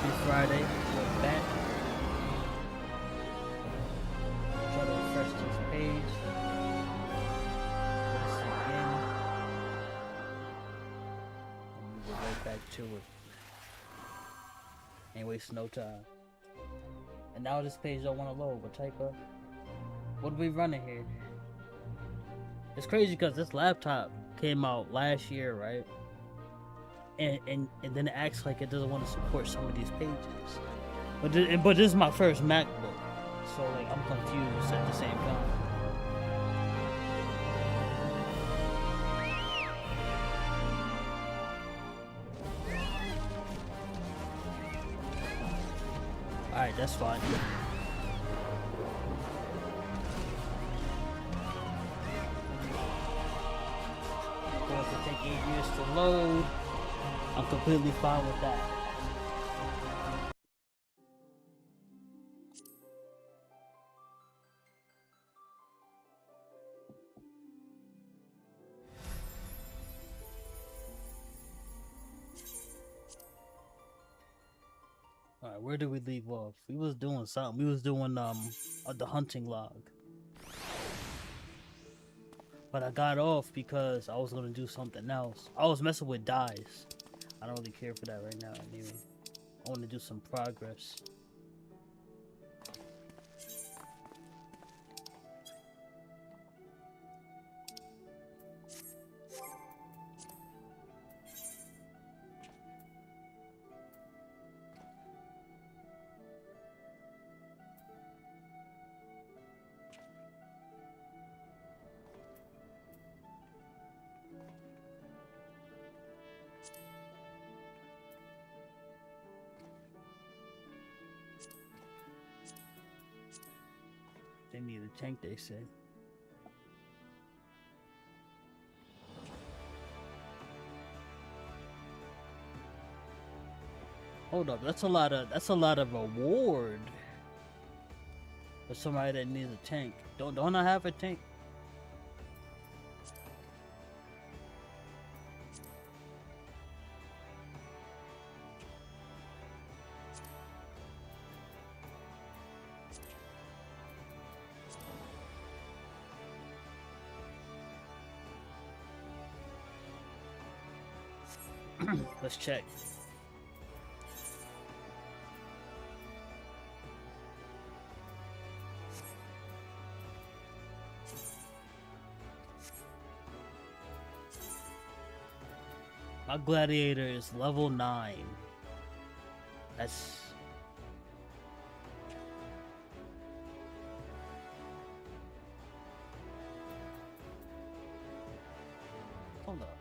Happy Friday. We're back. Try to refresh this page. Let's see again. And we'll go right back to it. Ain't wasting no time. And now this page don't want to load. What type of... What are we running here? It's crazy because this laptop came out last year, right? And then it acts like it doesn't want to support some of these pages. But this is my first MacBook, so like I'm confused at the same time. All right, that's fine. Of course, it take 8 years to load. I'm completely fine with that. Alright, where did we leave off? We was doing something. We was doing the hunting log. But I got off because I was gonna do something else. I was messing with dyes. I don't really care for that right now anyway. I want to do some progress. They need a tank, they say. Hold up, that's a lot of reward for somebody that needs a tank. Don't I have a tank? Let's check. My gladiator is level 9. That's... Hold up.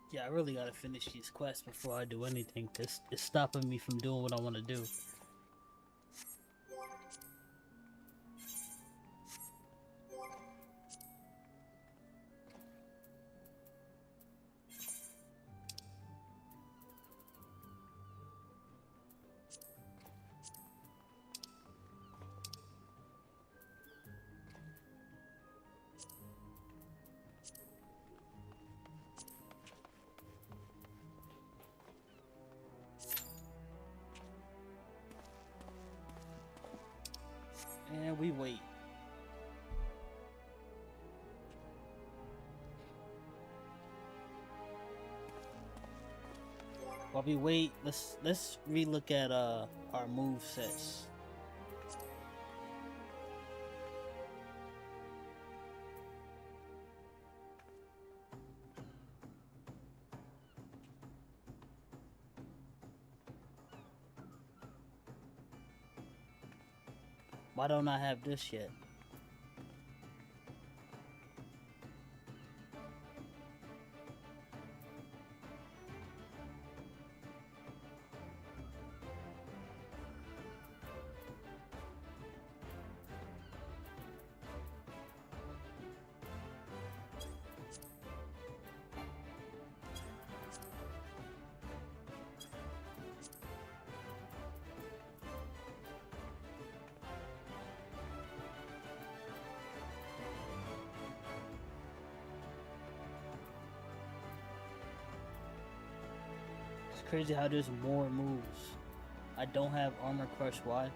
Yeah, I really gotta finish these quests before I do anything. It's stopping me from doing what I want to do. we wait? While we wait, let's relook at our move sets. Why don't I have this yet? It's crazy how there's more moves. I don't have armor crush. Why?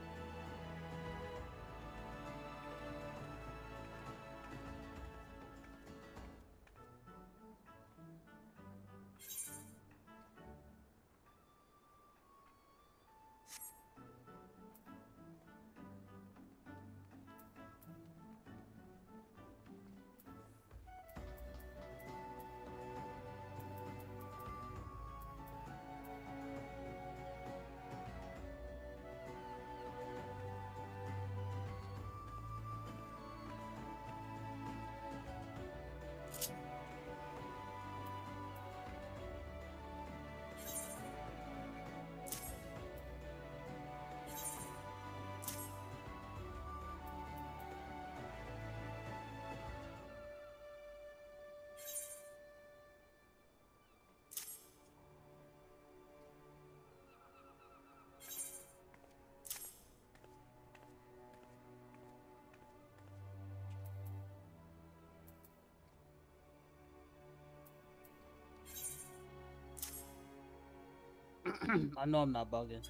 I know I'm not bugging.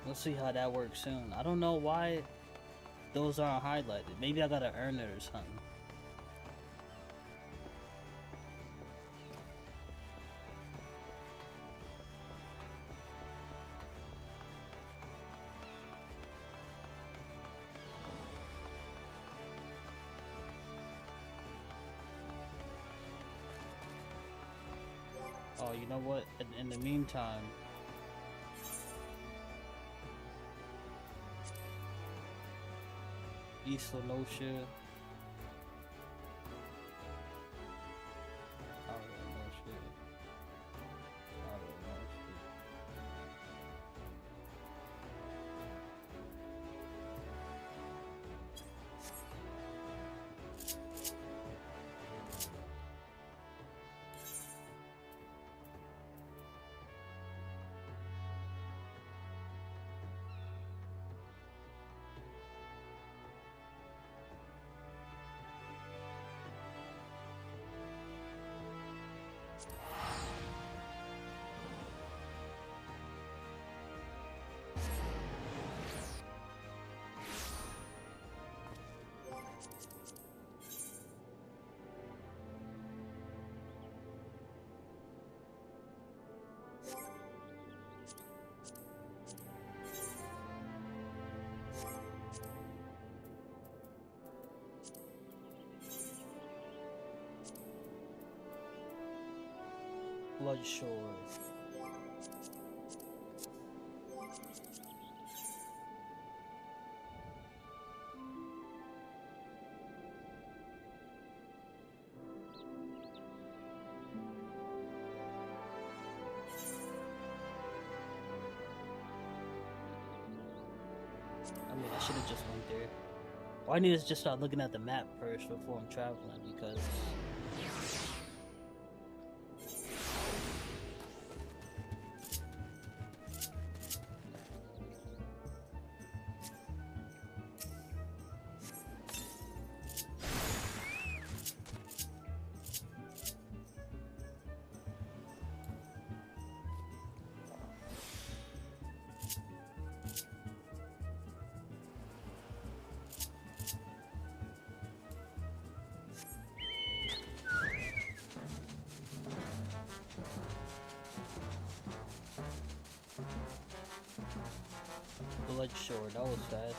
We'll see how that works soon. I don't know why those aren't highlighted. Maybe I gotta earn it or something. Oh, you know what? In the meantime, Isla no shit. Blood Shores. I mean, I should have just went there. Or I need to just start looking at the map first before I'm traveling, because Blood Shore, that was fast.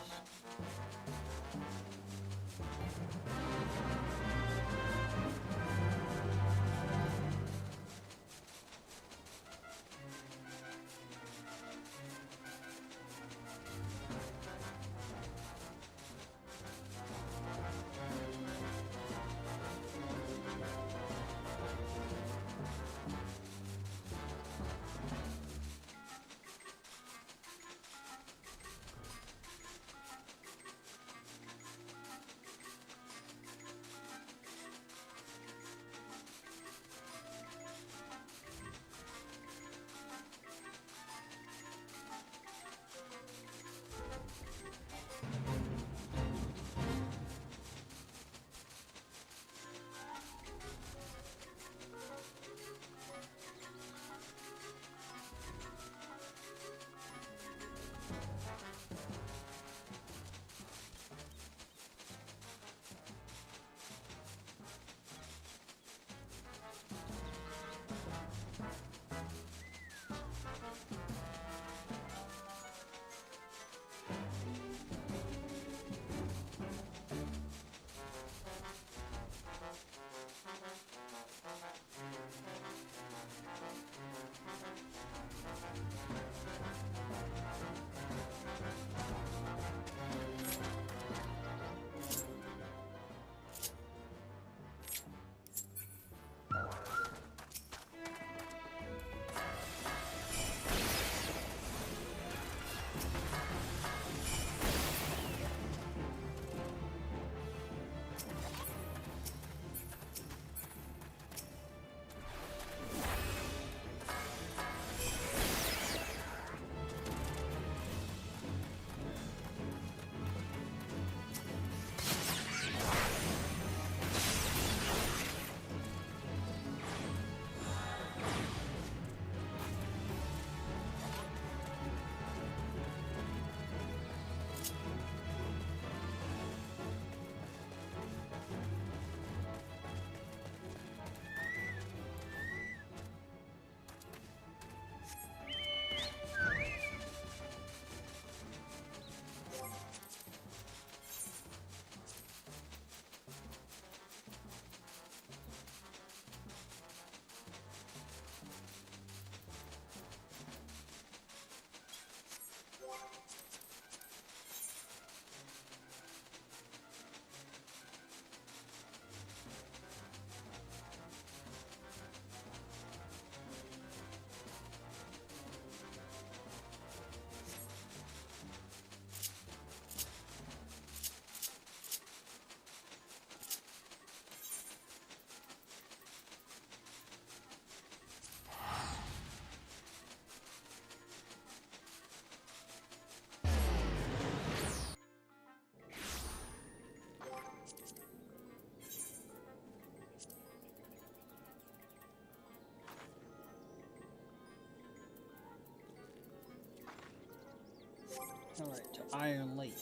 Alright, to Iron Lake.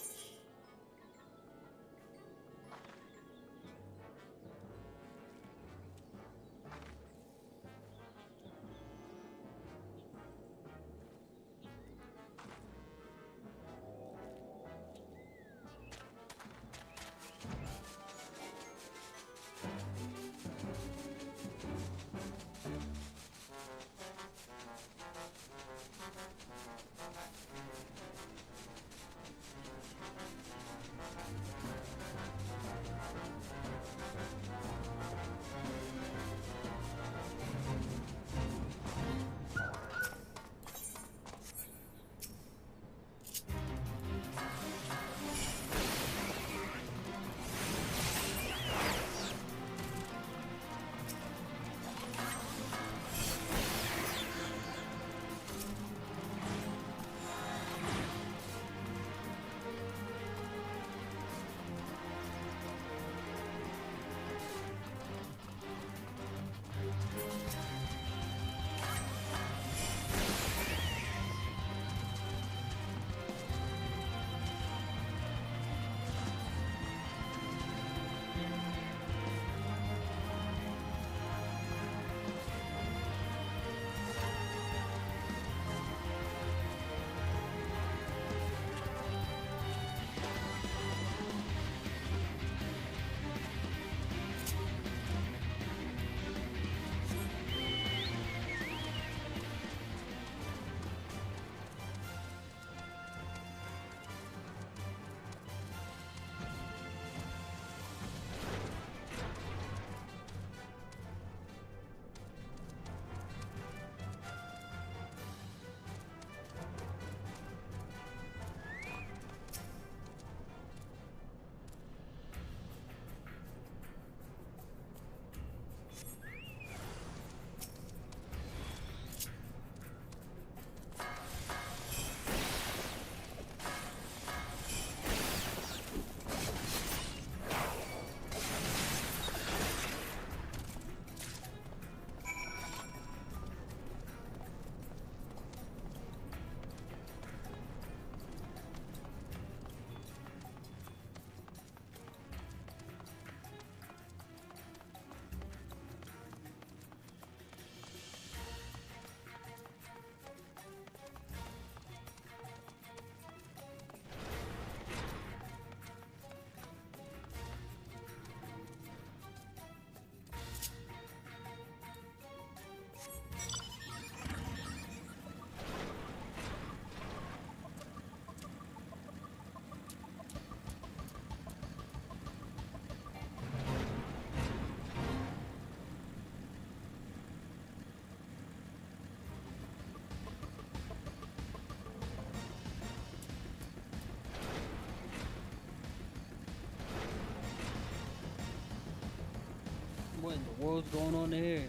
What in the world's going on here?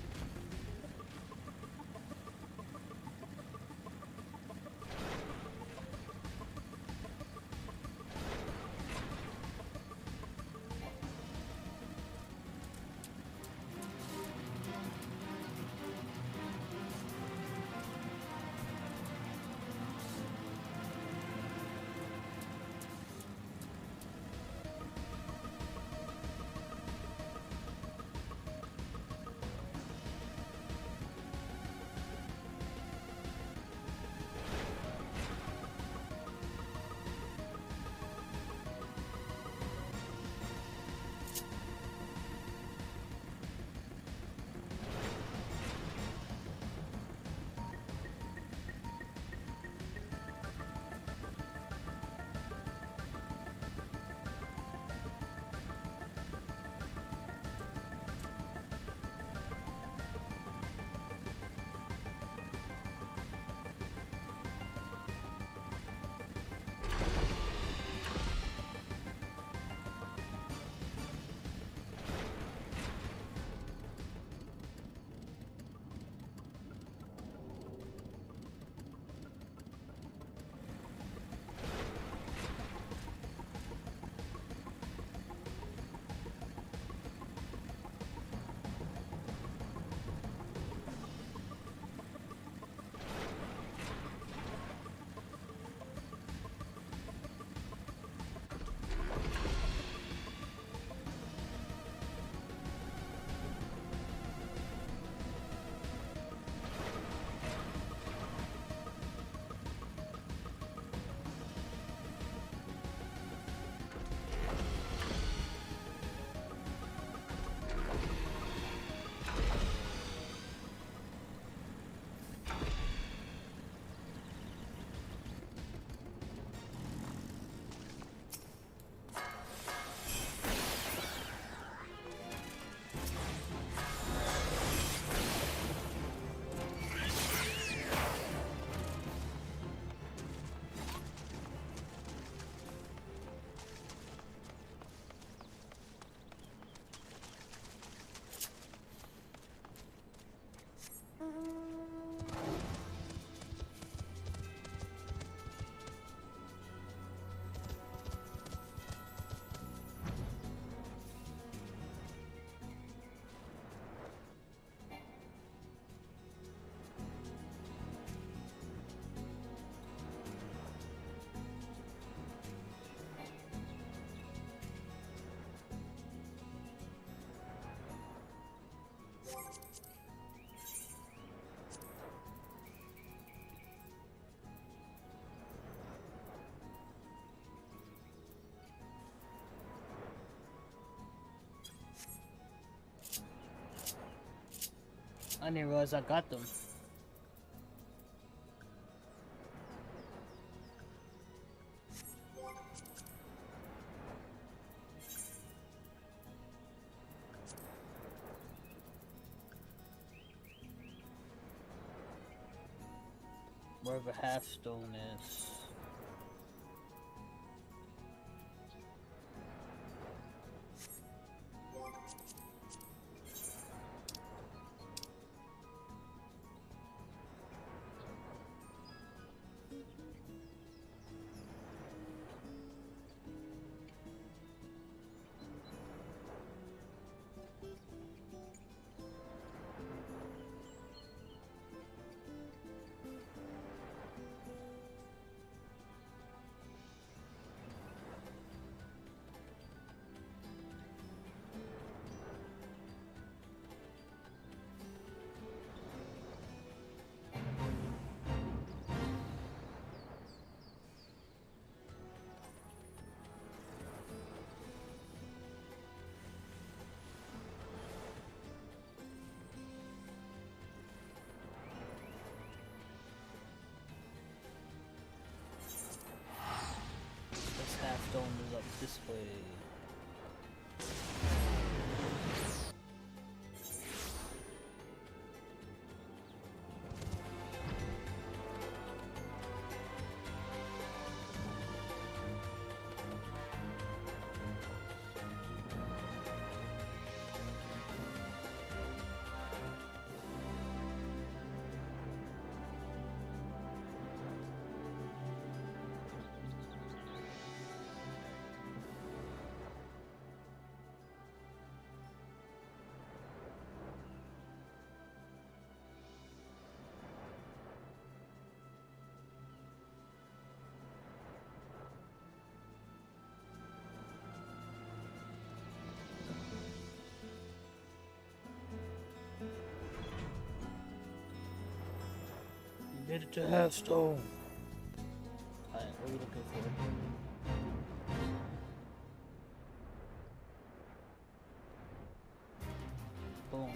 I didn't realize I got them. Wherever half stone is. This half stone is up this way. Made it to Halfstone. Alright, what are we looking for? Boom.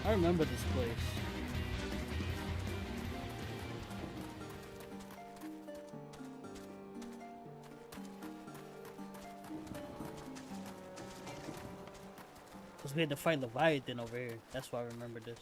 I remember this place. Because we had to fight Leviathan over here. That's why I remember this.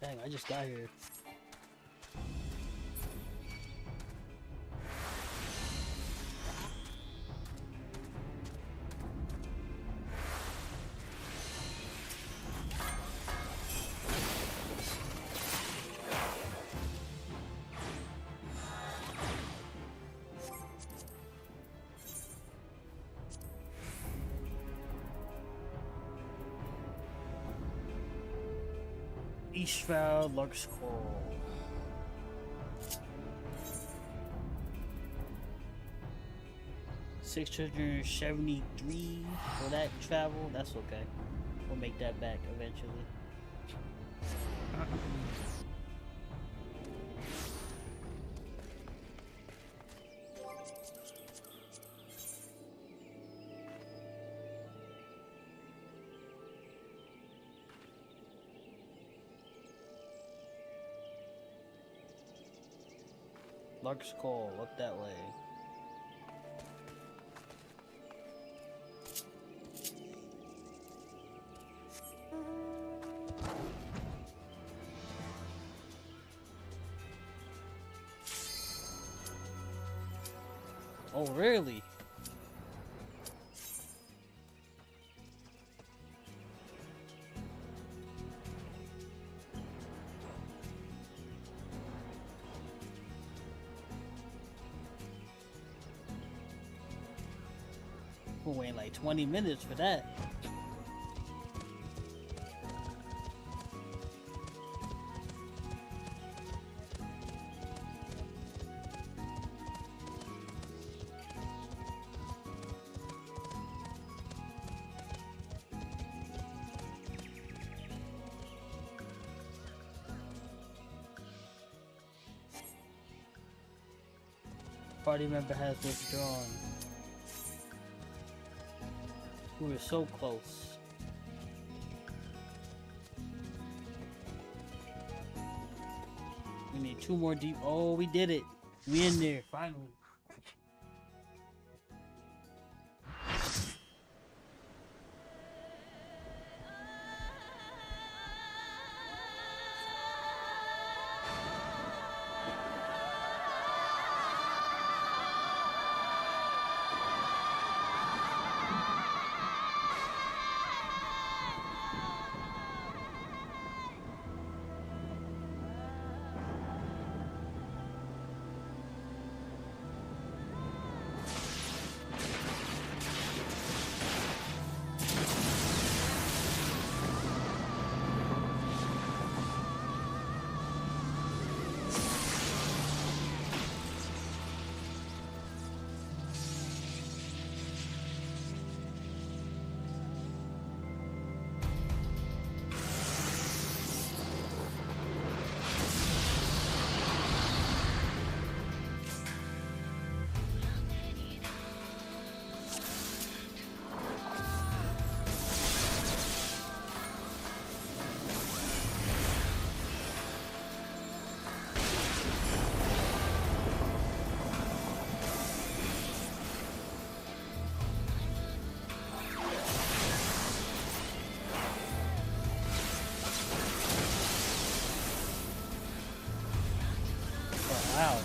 Dang, I just got here. Eastval Lux Coral. $673 for that travel. That's okay. We'll make that back eventually. Lux Coral, up that way. Oh, really? We're waiting like 20 minutes for that. Party member has withdrawn. We were so close. We need 2 more deep. Oh, we did it. We in there, finally. Wow.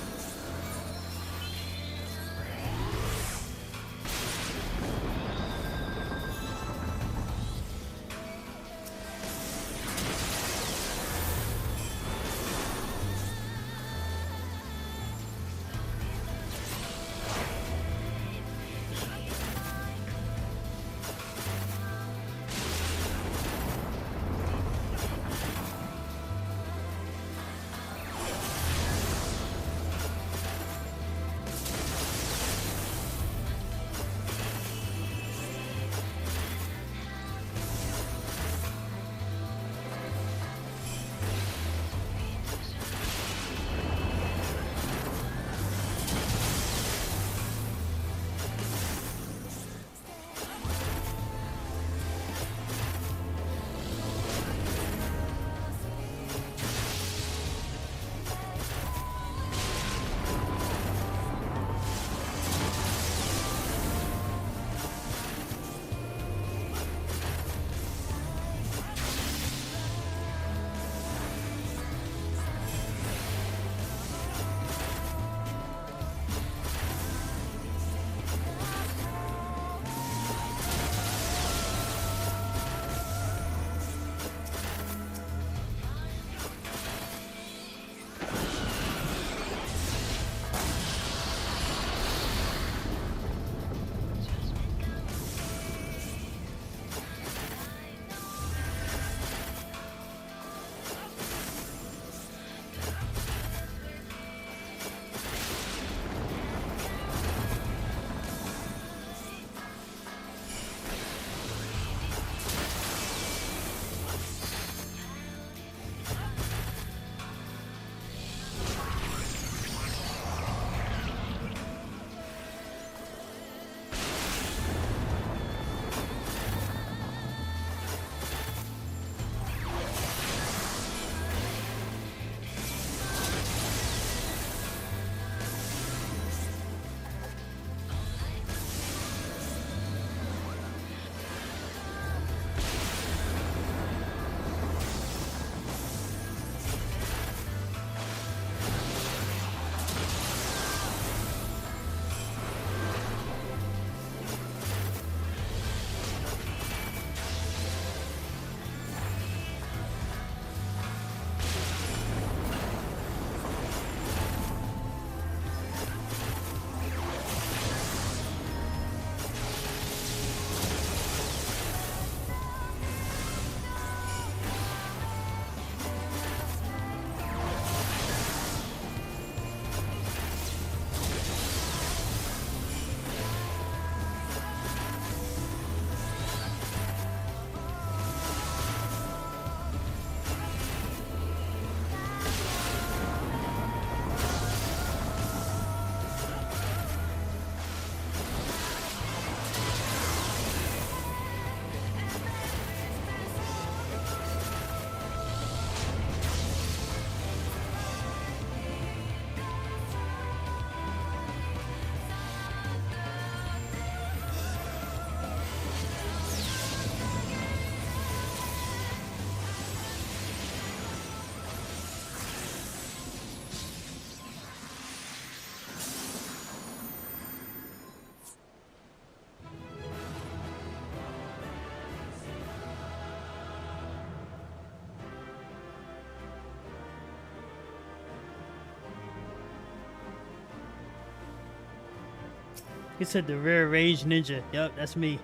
He said the rear range ninja. Yup, that's me.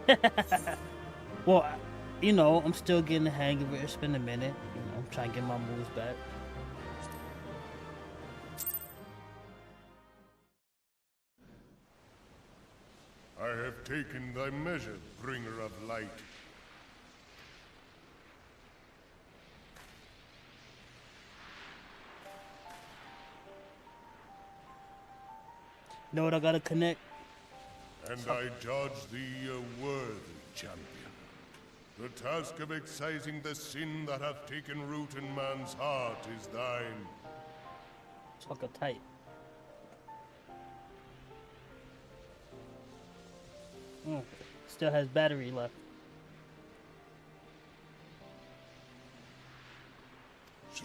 Well, you know, I'm still getting the hang of it. It's been a minute. You know, I'm trying to get my moves back. I have taken thy measure, bringer of light. Know what I gotta connect? And I judge thee a worthy champion. The task of excising the sin that hath taken root in man's heart is thine. Talk tight. Still has battery left.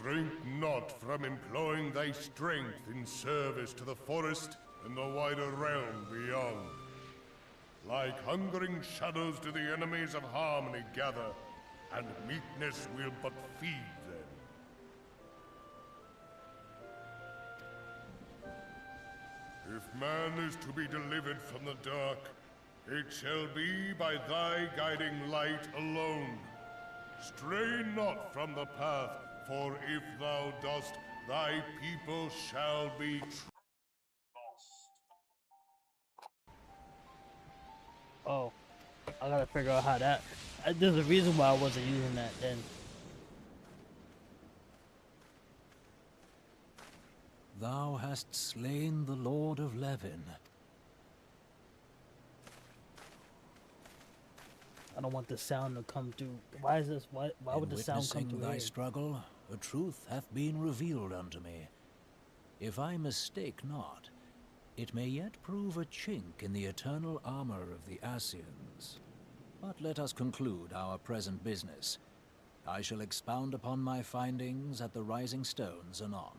Shrink not from employing thy strength in service to the forest and the wider realm beyond. Like hungering shadows do the enemies of harmony gather, and meekness will but feed them. If man is to be delivered from the dark, it shall be by thy guiding light alone. Stray not from the path, for if thou dost, thy people shall be lost. Oh, I gotta figure out how that. There's a reason why I wasn't using that then. Thou hast slain the Lord of Levin. I don't want the sound to come through. Why is this? Why would the sound come through thy here? struggle, a truth hath been revealed unto me. If I mistake not, it may yet prove a chink in the eternal armor of the Assyrians. But let us conclude our present business. I shall expound upon my findings at the Rising Stones anon.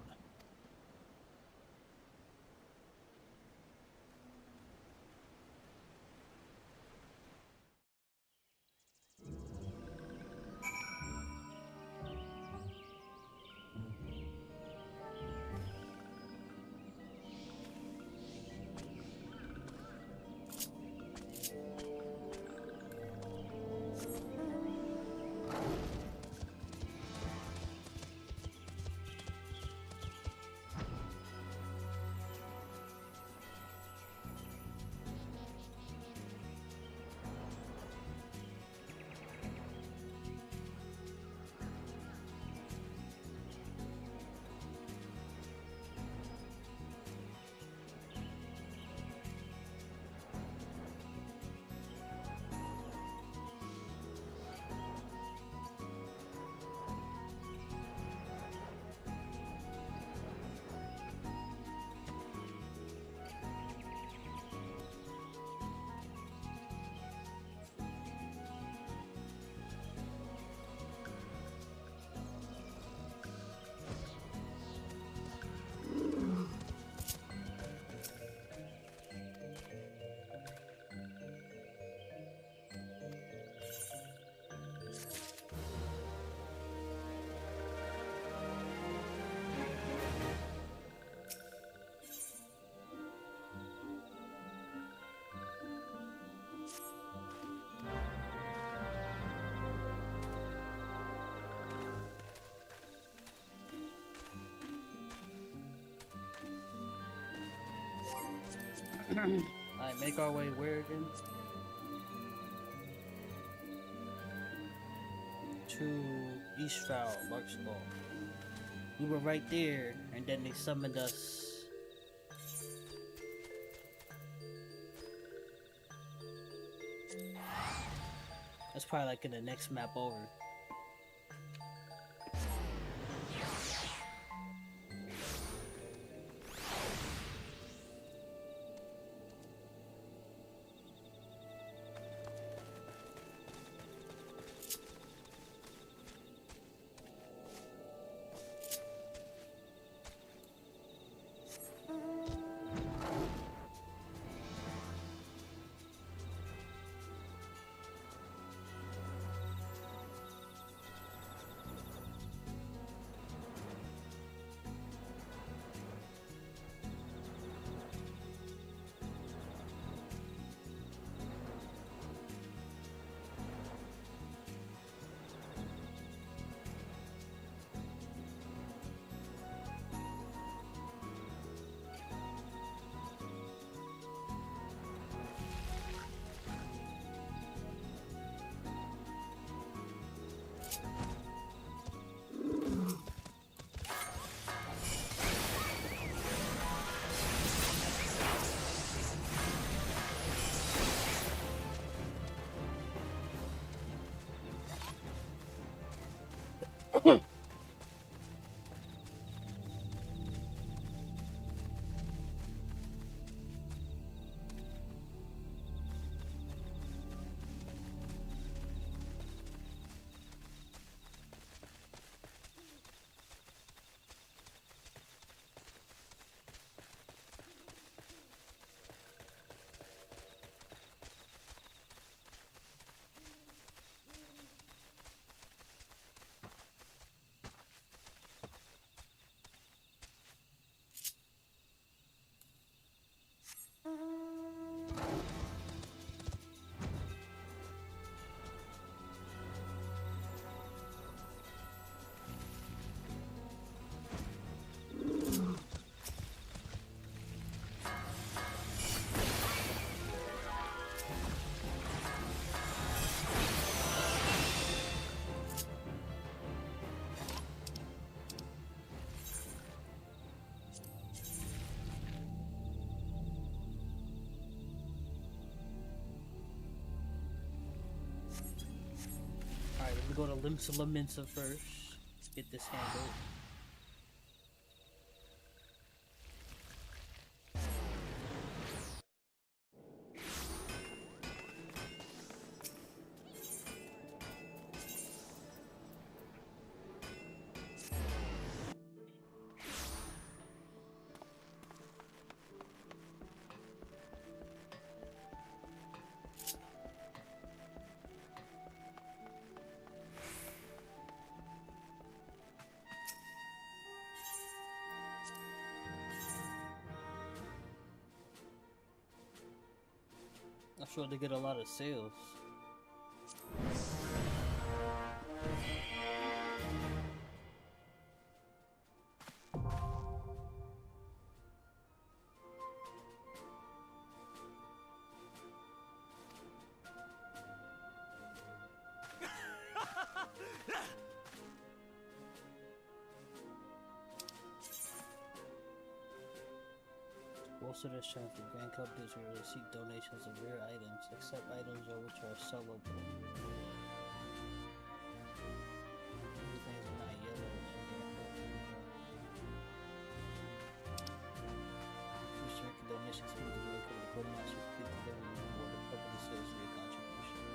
Alright, make our way where again? To Eastfowl, Larkspur. We were right there, and then they summoned us. That's probably like in the next map over. go to Limsa Laminsa first. Get this handled. I'm sure they get a lot of sales. Also, this chance for grand companies who receive donations of rare items, except items which are sellable. Everything's not yellow in here. Restrict donations to the local quartermaster to the government or the public sales for your contribution.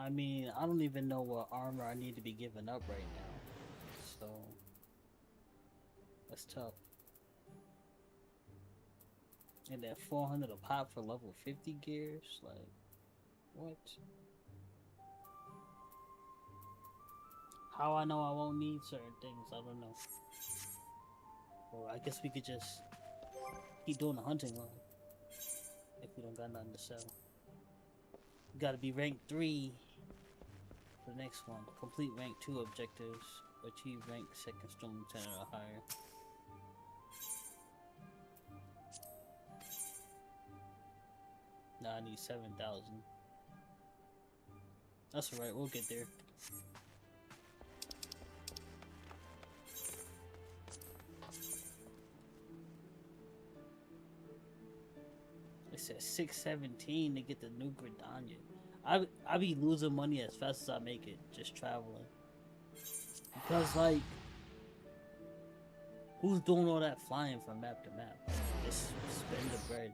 I mean, I don't even know what armor I need to be giving up right now, so that's tough. And that 400 a pop for level 50 gears, like, what? How I know I won't need certain things, I don't know. Well, I guess we could just keep doing the hunting run if we don't got nothing to sell. You gotta be rank 3 for the next one. Complete rank 2 objectives. Achieve rank 2nd Storm Lieutenant or higher. Nah, I need 7,000. That's alright, we'll get there. It says 617 to get the new Gridania. I be losing money as fast as I make it, just traveling. Because, like, who's doing all that flying from map to map? Just spend the bread.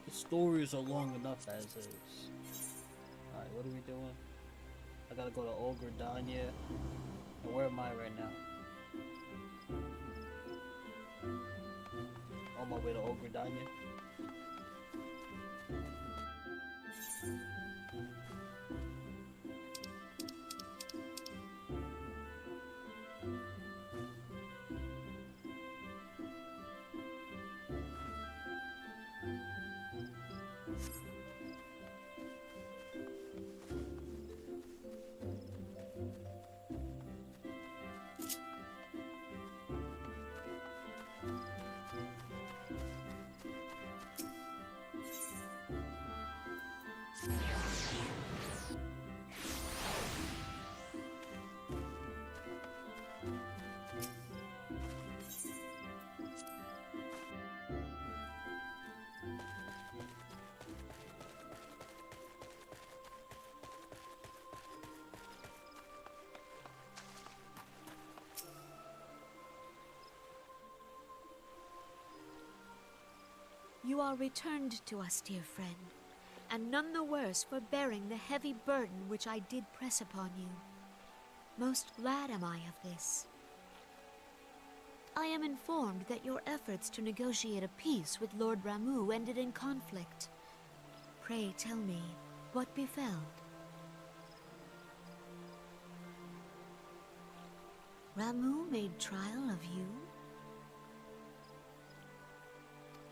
The stories are long enough as is. Alright, what are we doing? I gotta go to Old Gridania. Where am I right now? On my way to Old Gridania. You are returned to us, dear friend, and none the worse for bearing the heavy burden which I did press upon you. Most glad am I of this. I am informed that your efforts to negotiate a peace with Lord Ramuh ended in conflict. Pray tell me, what befell? Ramu made trial of you?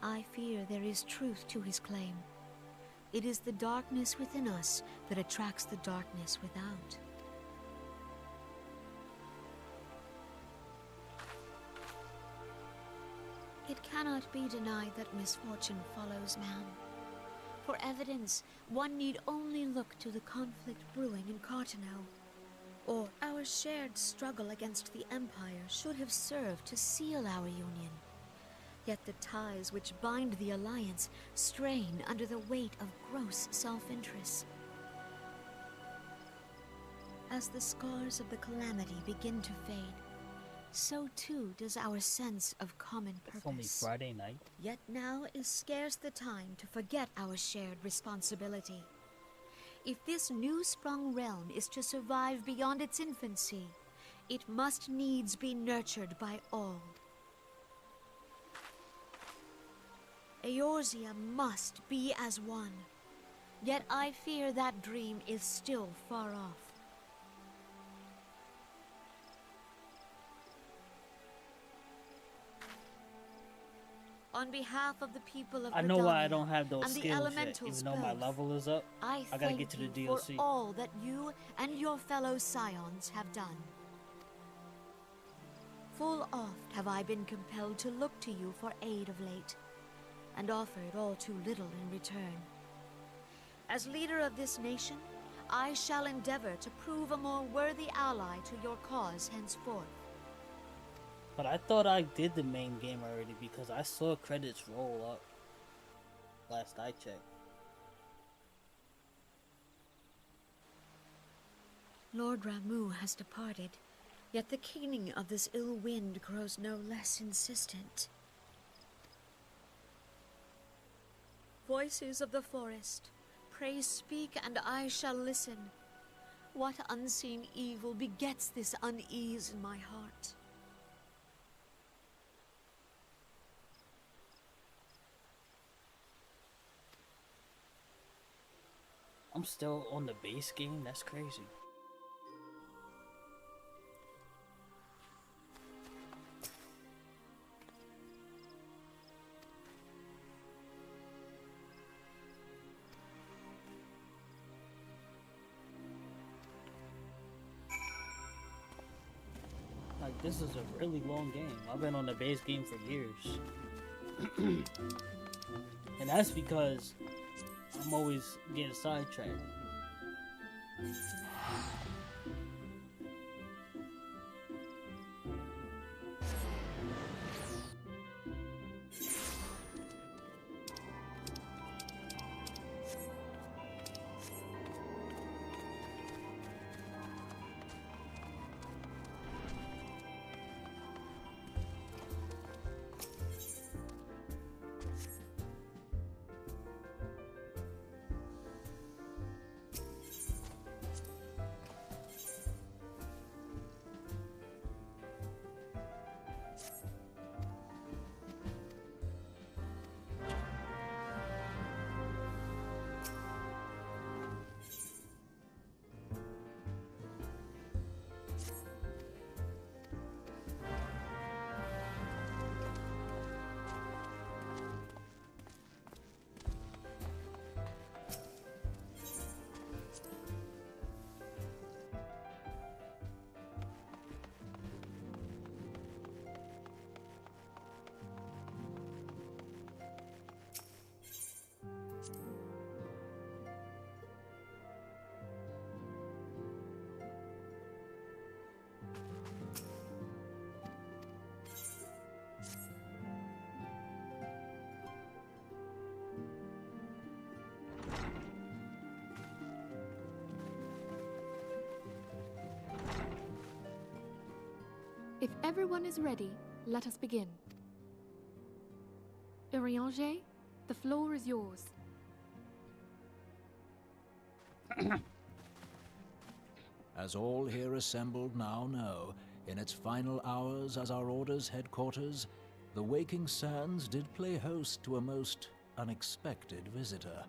I fear there is truth to his claim. It is the darkness within us that attracts the darkness without. It cannot be denied that misfortune follows man. For evidence, one need only look to the conflict brewing in Cartano. Or our shared struggle against the Empire should have served to seal our union. Yet the ties which bind the Alliance strain under the weight of gross self-interest. As the scars of the calamity begin to fade, so too does our sense of common purpose. It's only Friday night. Yet now is scarce the time to forget our shared responsibility. If this new-sprung realm is to survive beyond its infancy, it must needs be nurtured by all. Eorzea must be as one. Yet I fear that dream is still far off. On behalf of the people of I know why I Gridania don't have those and the skills yet, elementals even though my both, level is up. I gotta thank get to the you DLC. for all that you and your fellow scions have done. Full oft have I been compelled to look to you for aid of late, and offered all too little in return. As leader of this nation, I shall endeavor to prove a more worthy ally to your cause henceforth. But I thought I did the main game already because I saw credits roll up last I checked. Lord Ramu has departed, yet the keening of this ill wind grows no less insistent. Voices of the forest, pray speak and I shall listen. What unseen evil begets this unease in my heart? I'm still on the base game? That's crazy. Like, this is a really long game. I've been on the base game for years. And that's because I'm always getting sidetracked. If everyone is ready, let us begin. Urianger, the floor is yours. As all here assembled now know, in its final hours as our Order's headquarters, the Waking Sands did play host to a most unexpected visitor.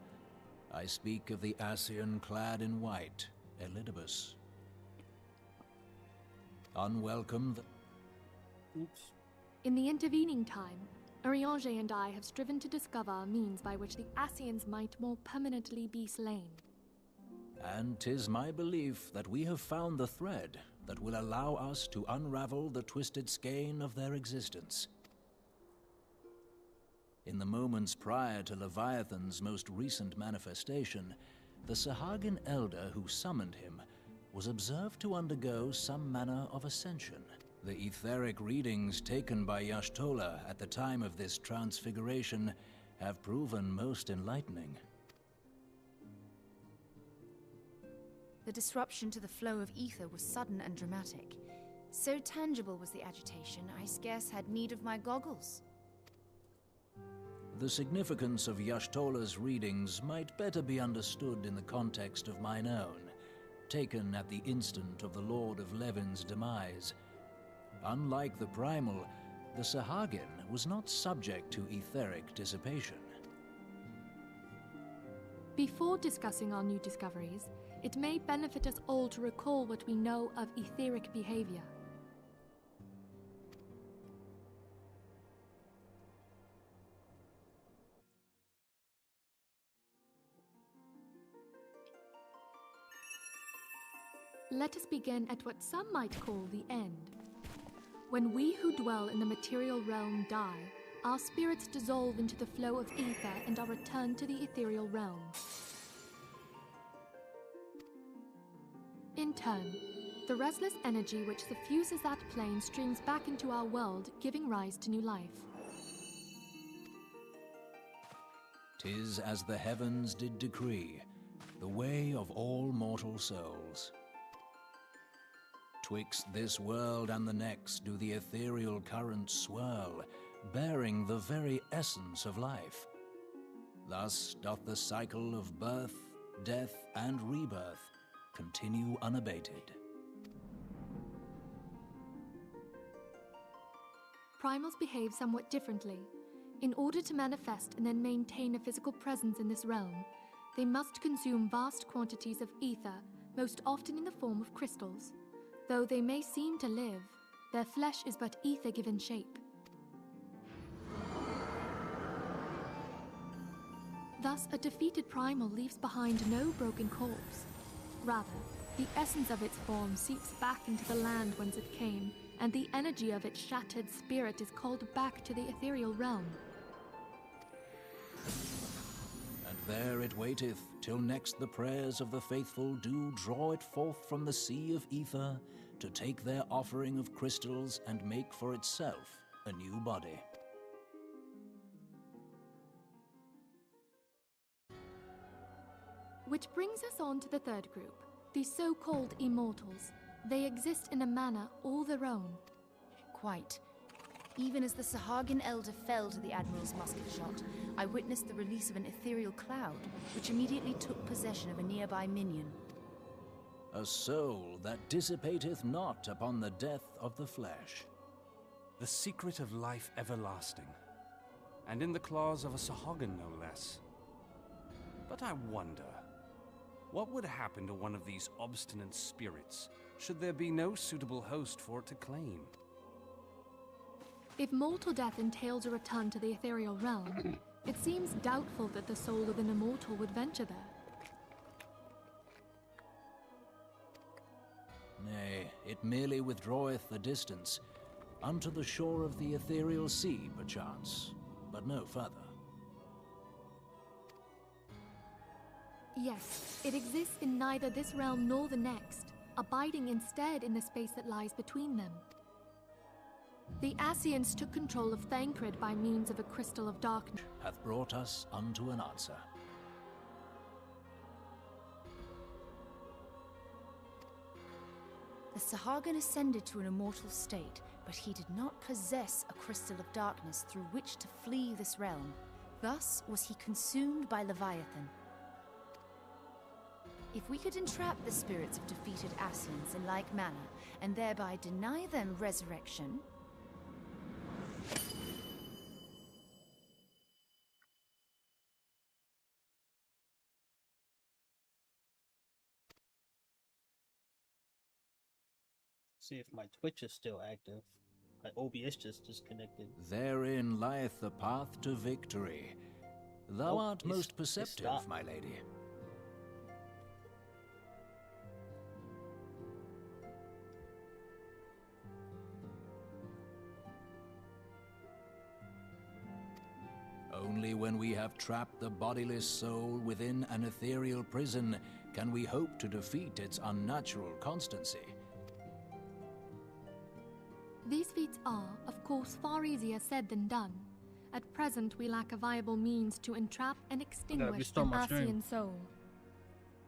I speak of the Ascian clad in white, Elidibus. Unwelcome. Oops. In the intervening time, Urianger and I have striven to discover a means by which the Ascians might more permanently be slain. And 'tis my belief that we have found the thread that will allow us to unravel the twisted skein of their existence. In the moments prior to Leviathan's most recent manifestation, the Sahagin elder who summoned him was observed to undergo some manner of ascension. The etheric readings taken by Y'shtola at the time of this transfiguration have proven most enlightening. The disruption to the flow of ether was sudden and dramatic. So tangible was the agitation, I scarce had need of my goggles. The significance of Y'shtola's readings might better be understood in the context of mine own, taken at the instant of the Lord of Levin's demise. Unlike the Primal, the Sahagin was not subject to etheric dissipation. Before discussing our new discoveries, it may benefit us all to recall what we know of etheric behavior. Let us begin at what some might call the end. When we who dwell in the material realm die, our spirits dissolve into the flow of ether and are returned to the ethereal realm. In turn, the restless energy which suffuses that plane streams back into our world, giving rise to new life. 'Tis as the heavens did decree, the way of all mortal souls. Twixt this world and the next do the ethereal currents swirl, bearing the very essence of life. Thus doth the cycle of birth, death, and rebirth continue unabated. Primals behave somewhat differently. In order to manifest and then maintain a physical presence in this realm, they must consume vast quantities of ether, most often in the form of crystals. Though they may seem to live, their flesh is but ether given shape. Thus, a defeated primal leaves behind no broken corpse. Rather, the essence of its form seeps back into the land whence it came, and the energy of its shattered spirit is called back to the ethereal realm. And there it waiteth, till next the prayers of the faithful do draw it forth from the sea of ether, to take their offering of crystals and make for itself a new body. Which brings us on to the third group, the so-called immortals. They exist in a manner all their own. Quite. Even as the Sahagin elder fell to the Admiral's musket shot, I witnessed the release of an ethereal cloud, which immediately took possession of a nearby minion. A soul that dissipateth not upon the death of the flesh. The secret of life everlasting, and in the claws of a Sahagin no less. But I wonder, what would happen to one of these obstinate spirits, should there be no suitable host for it to claim? If mortal death entails a return to the ethereal realm, it seems doubtful that the soul of an immortal would venture there. Nay, it merely withdraweth a distance, unto the shore of the ethereal sea, perchance, but no further. Yes, it exists in neither this realm nor the next, abiding instead in the space that lies between them. The Ascians took control of Thancred by means of a crystal of darkness. Hath brought us unto an answer. The Sahagin ascended to an immortal state, but he did not possess a crystal of darkness through which to flee this realm. Thus was he consumed by Leviathan. If we could entrap the spirits of defeated Ascians in like manner, and thereby deny them resurrection... See if my Twitch is still active. My OBS just disconnected. Therein lieth the path to victory. Thou Oh, art it's- most it's perceptive, stopped. my lady. Only when we have trapped the bodiless soul within an ethereal prison can we hope to defeat its unnatural constancy. These feats are, of course, far easier said than done. At present, we lack a viable means to entrap and extinguish restart an my stream. Ascian soul.